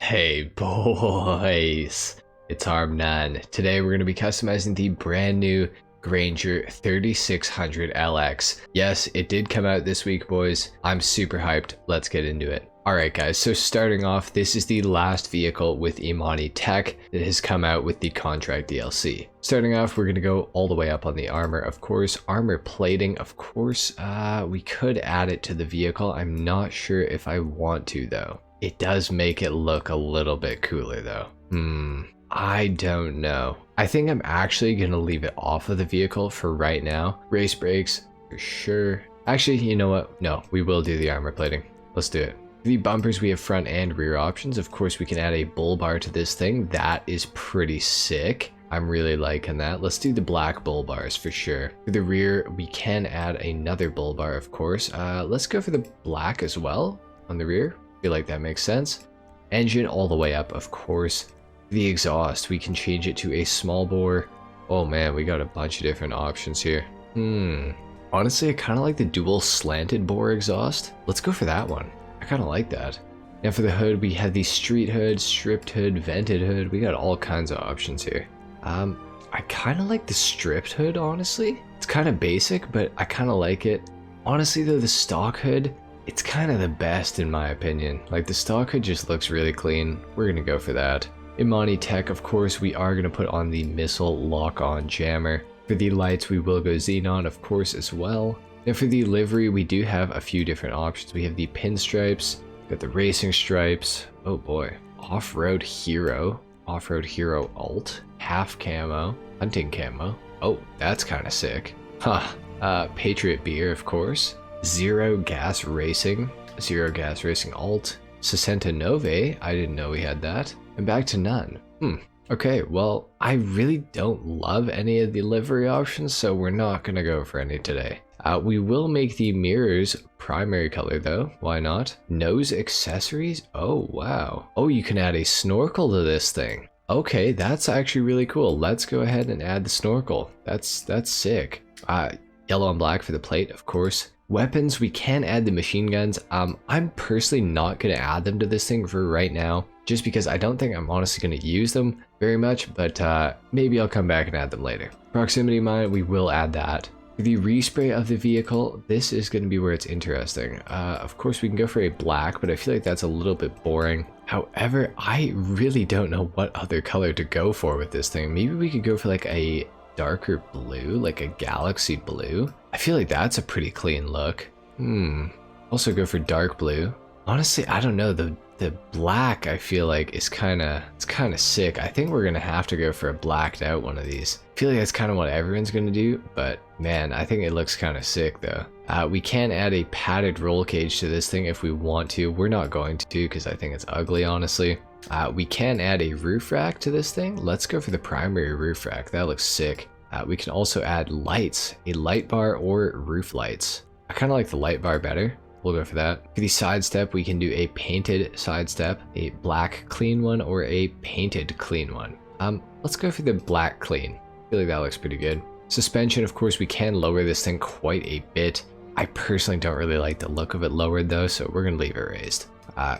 Hey boys, it's HarmNone. Today we're going to be customizing the brand new Granger 3600LX. Yes, it did come out this week, boys. I'm super hyped. Let's get into it. Alright guys, so starting off, this is the last vehicle with Imani tech that has come out with the contract DLC. Starting off, we're going to go all the way up on the armor, of course. Armor plating, of course, we could add it to the vehicle. I'm not sure if I want to though. It does make it look a little bit cooler though. I don't know. I think I'm actually going to leave it off of the vehicle for right now. Race brakes, for sure. Actually, you know what? No, we will do the armor plating. Let's do it. For the bumpers, we have front and rear options. Of course, we can add a bull bar to this thing. That is pretty sick. I'm really liking that. Let's do the black bull bars for sure. For the rear, we can add another bull bar, of course. Let's go for the black as well on the rear. Feel like that makes sense. Engine all the way up, of course. The exhaust, we can change it to a small bore. Oh man, we got a bunch of different options here. Honestly, I kind of like the dual slanted bore exhaust. Let's go for that one. I kind of like that. Now for the hood, we have the street hood, stripped hood, vented hood. We got all kinds of options here. I kind of like the stripped hood, honestly. It's kind of basic, but I kind of like it. Honestly though, the stock hood, it's kind of the best in my opinion. Like the stock hood just looks really clean. We're gonna go for that. Imani tech, of course, we are gonna put on the missile lock-on jammer. For the lights, we will go xenon, of course, as well. Now for the livery, we do have a few different options. We have the pinstripes, got the racing stripes. Oh boy, off-road hero alt, half camo, hunting camo. Oh, that's kind of sick. Patriot beer, of course. Zero gas racing alt, 69, I didn't know we had that, and back to none. Okay, well, I really don't love any of the livery options, so we're not gonna go for any today. We will make the mirrors primary color though, why not? Nose accessories, oh wow. Oh, you can add a snorkel to this thing. Okay, that's actually really cool. Let's go ahead and add the snorkel. That's sick. Yellow and black for the plate, of course. Weapons, we can add the machine guns. I'm personally not going to add them to this thing for right now, just because I don't think I'm honestly going to use them very much, but maybe I'll come back and add them later. Proximity mine, we will add that. For the respray of the vehicle, this is going to be where it's interesting. Of course, we can go for a black, but I feel like that's a little bit boring. However, I really don't know what other color to go for with this thing. Maybe we could go for like a darker blue, like a galaxy blue. I feel like that's a pretty clean look. Also go for dark blue. Honestly, I don't know, the black I feel like is kind of sick. I think we're gonna have to go for a blacked out one of these. I feel like that's kind of what everyone's gonna do, but man, I think it looks kind of sick though. We can add a padded roll cage to this thing if we want to. We're not going to because I think it's ugly, honestly. We can add a roof rack to this thing. Let's go for the primary roof rack. That looks sick. We can also add lights, a light bar or roof lights. I kind of like the light bar better. We'll go for that. For the side step, we can do a painted side step, a black clean one, or a painted clean one. Let's go for the black clean. I feel like that looks pretty good. Suspension, of course, we can lower this thing quite a bit. I personally don't really like the look of it lowered though, so we're gonna leave it raised.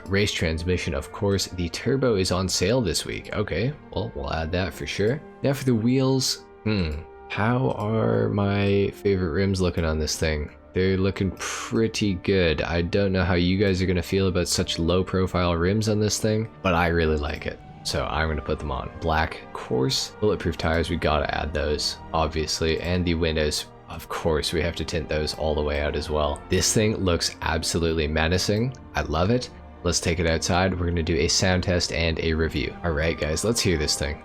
Race transmission, of course, the turbo is on sale this week. Okay, well, we'll add that for sure. Now for the wheels, how are my favorite rims looking on this thing? They're looking pretty good. I don't know how you guys are gonna feel about such low profile rims on this thing, but I really like it. So I'm gonna put them on. Black, of course. Bulletproof tires, we gotta add those, obviously. And the windows, of course, we have to tint those all the way out as well. This thing looks absolutely menacing. I love it. Let's take it outside. We're gonna do a sound test and a review. All right, guys, let's hear this thing.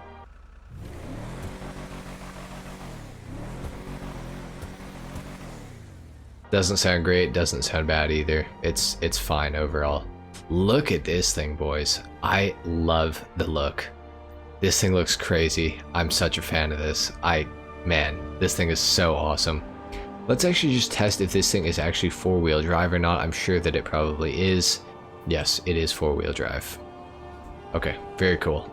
Doesn't sound great, doesn't sound bad either. It's fine overall. Look at this thing, boys. I love the look. This thing looks crazy. I'm such a fan of this. Man, this thing is so awesome. Let's actually just test if this thing is actually four-wheel drive or not. I'm sure that it probably is. Yes, it is four-wheel drive. Okay, very cool.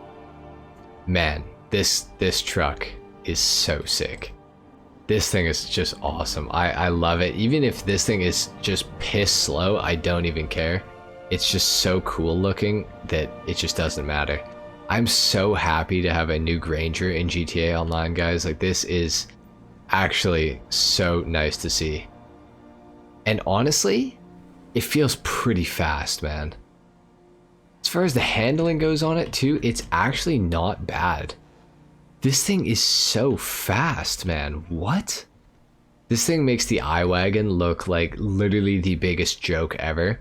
Man, this truck is so sick. This thing is just awesome. I love it. Even if this thing is just piss slow, I don't even care. it's just so cool looking that it just doesn't matter. I'm so happy to have a new Granger in GTA Online, guys. Like, this is actually so nice to see. And honestly, it feels pretty fast, man. As far as the handling goes on it too, it's actually not bad. This thing is so fast, man. What? This thing makes the iWagon look like literally the biggest joke ever.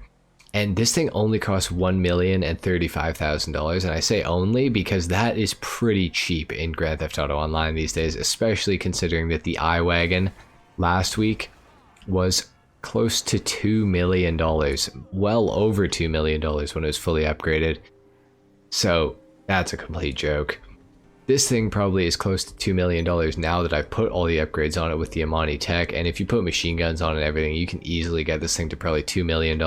And this thing only costs $1,035,000, and I say only because that is pretty cheap in Grand Theft Auto Online these days, especially considering that the iWagon last week was close to $2 million, well over $2 million when it was fully upgraded. So that's a complete joke. This thing probably is close to $2 million now that I've put all the upgrades on it with the Amani tech, and if you put machine guns on it and everything, you can easily get this thing to probably $2 million.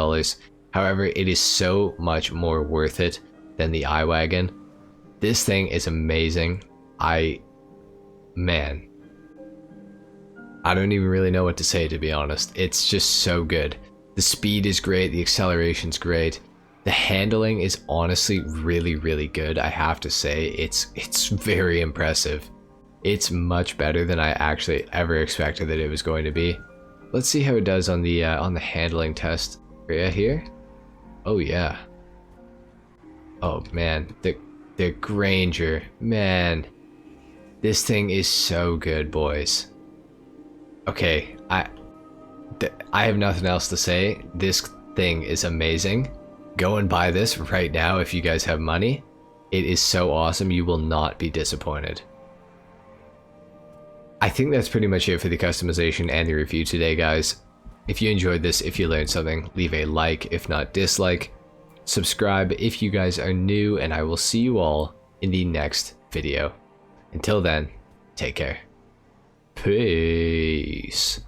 However, it is so much more worth it than the iWagon. This thing is amazing. Man, I don't even really know what to say, to be honest. It's just so good. The speed is great, the acceleration's great. The handling is honestly really, really good, I have to say. It's very impressive. It's much better than I actually ever expected that it was going to be. Let's see how it does on the handling test area here. Oh yeah. Oh man, the Granger, man. This thing is so good, boys. Okay, I have nothing else to say. This thing is amazing. Go and buy this right now if you guys have money. It is so awesome, you will not be disappointed. I think that's pretty much it for the customization and the review today, guys. If you enjoyed this, if you learned something, leave a like, if not dislike. Subscribe if you guys are new, and I will see you all in the next video. Until then, take care. Peace.